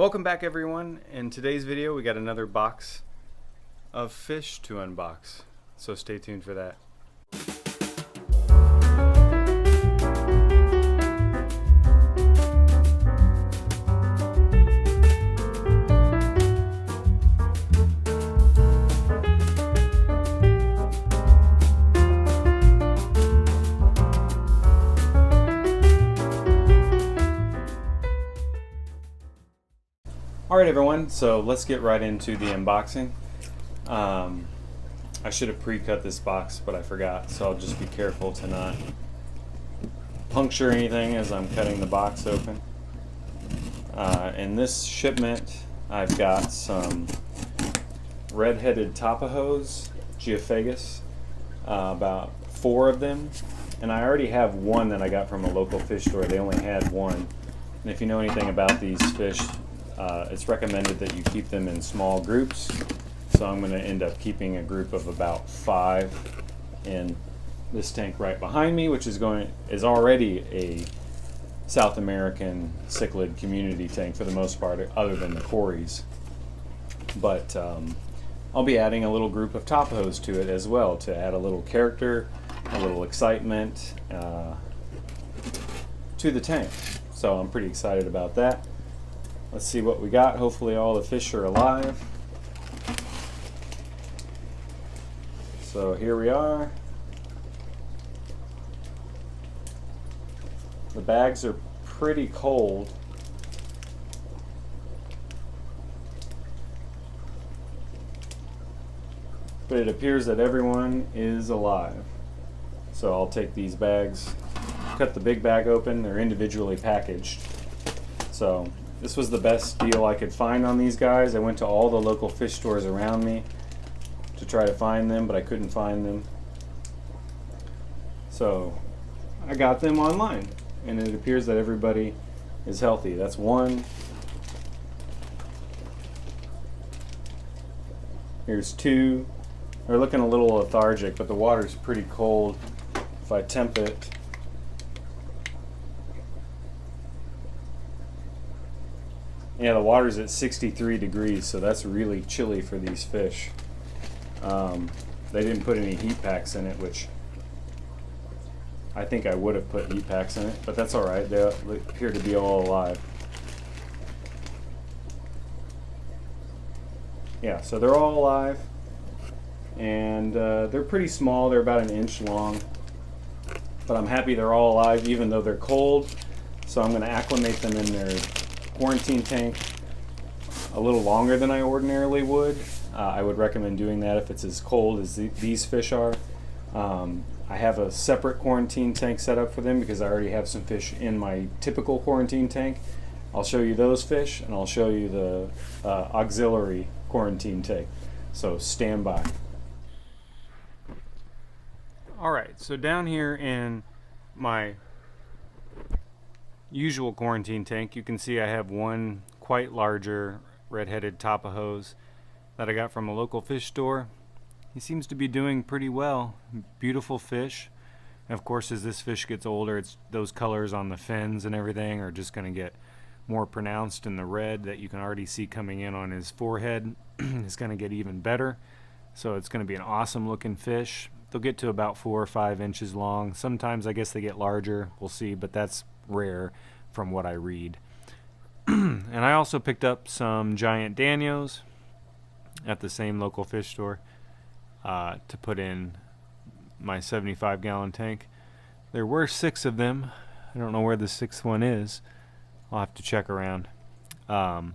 Welcome back everyone. In today's video we got another box of fish to unbox, so stay tuned for that. Alright everyone, so let's get right into the unboxing. I should have pre-cut this box, but I forgot, so I'll just be careful to not puncture anything as I'm cutting the box open. In this shipment, I've got some red-headed Tapajos, Geophagus, about 4 of them, and I already have one that I got from a local fish store. They only had one, and if you know anything about these fish, it's recommended that you keep them in small groups, so I'm going to end up keeping a group of about 5 in this tank right behind me, which is already a South American cichlid community tank for the most part, other than the Cories. But I'll be adding a little group of Tapajos to it as well, to add a little character, a little excitement to the tank. So I'm pretty excited about that. Let's see what we got. Hopefully all the fish are alive. So here we are. The bags are pretty cold. But it appears that everyone is alive. So I'll take these bags, cut the big bag open. They're individually packaged. So this was the best deal I could find on these guys. I went to all the local fish stores around me to try to find them, but I couldn't find them. So I got them online, and it appears that everybody is healthy. That's one. Here's 2. They're looking a little lethargic, but the water's pretty cold. If I temp it, yeah, the water's at 63 degrees, so that's really chilly for these fish. They didn't put any heat packs in it, which I think I would have put heat packs in it, but that's alright. They appear to be all alive. Yeah, so they're all alive, and they're pretty small. They're about 1 inch long, but I'm happy they're all alive even though they're cold. So I'm going to acclimate them in their quarantine tank a little longer than I ordinarily would. I would recommend doing that if it's as cold as these fish are. I have a separate quarantine tank set up for them because I already have some fish in my typical quarantine tank. I'll show you those fish, and I'll show you the auxiliary quarantine tank. So stand by. Alright, so down here in my usual quarantine tank, you can see I have one quite larger red-headed Tapajos that I got from a local fish store. He seems to be doing pretty well. Beautiful fish. And of course, as this fish gets older, those colors on the fins and everything are just going to get more pronounced, and the red that you can already see coming in on his forehead is going to get even better. So it's going to be an awesome looking fish. They'll get to about 4 or 5 inches long. Sometimes I guess they get larger, we'll see, but that's rare from what I read. And I also picked up some giant Danios at the same local fish store to put in my 75-gallon tank. There were 6 of them. I don't know where the 6th one is. I'll have to check around. But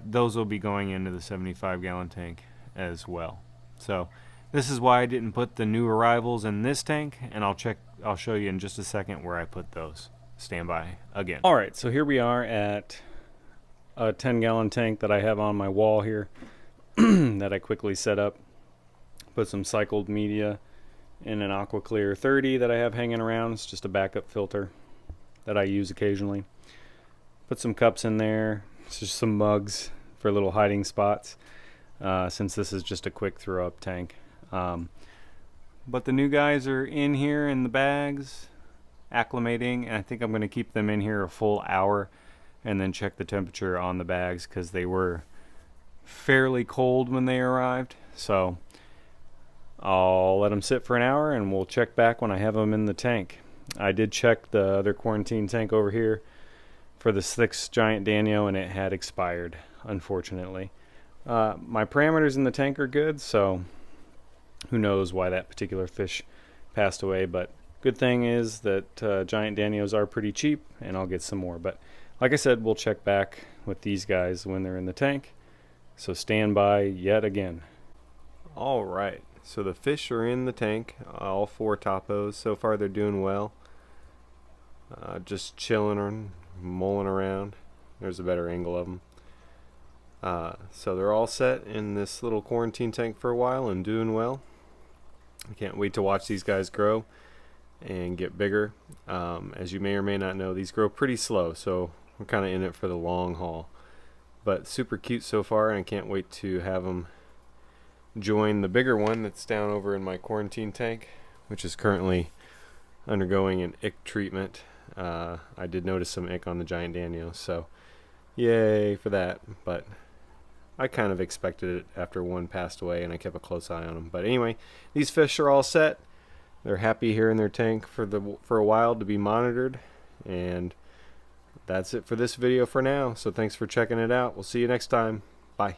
those will be going into the 75-gallon tank as well. So this is why I didn't put the new arrivals in this tank, and I'll show you in just a second where I put those. Stand by again. Alright, so here we are at a 10-gallon tank that I have on my wall here that I quickly set up. Put some cycled media in an AquaClear 30 that I have hanging around. It's just a backup filter that I use occasionally. Put some cups in there. It's just some mugs for little hiding spots, since this is just a quick throw up tank. But the new guys are in here in the bags, acclimating, and I think I'm going to keep them in here a full hour and then check the temperature on the bags because they were fairly cold when they arrived. So I'll let them sit for an hour and we'll check back when I have them in the tank. I did check the other quarantine tank over here for the 6 giant Danio and it had expired, unfortunately. My parameters in the tank are good, so who knows why that particular fish passed away, but good thing is that giant Danios are pretty cheap and I'll get some more. But like I said, we'll check back with these guys when they're in the tank, so stand by yet again. Alright, so the fish are in the tank, all 4 topos. So far they're doing well, just chilling or mulling around. There's a better angle of them. So they're all set in this little quarantine tank for a while and doing well. I can't wait to watch these guys grow and get bigger. As you may or may not know, these grow pretty slow, so we're kind of in it for the long haul. But super cute so far, and I can't wait to have them join the bigger one that's down over in my quarantine tank, which is currently undergoing an ick treatment. I did notice some ick on the giant Danio, so yay for that. But I kind of expected it after one passed away and I kept a close eye on them. But anyway, these fish are all set. They're happy here in their tank for a while to be monitored. And that's it for this video for now. So thanks for checking it out. We'll see you next time. Bye.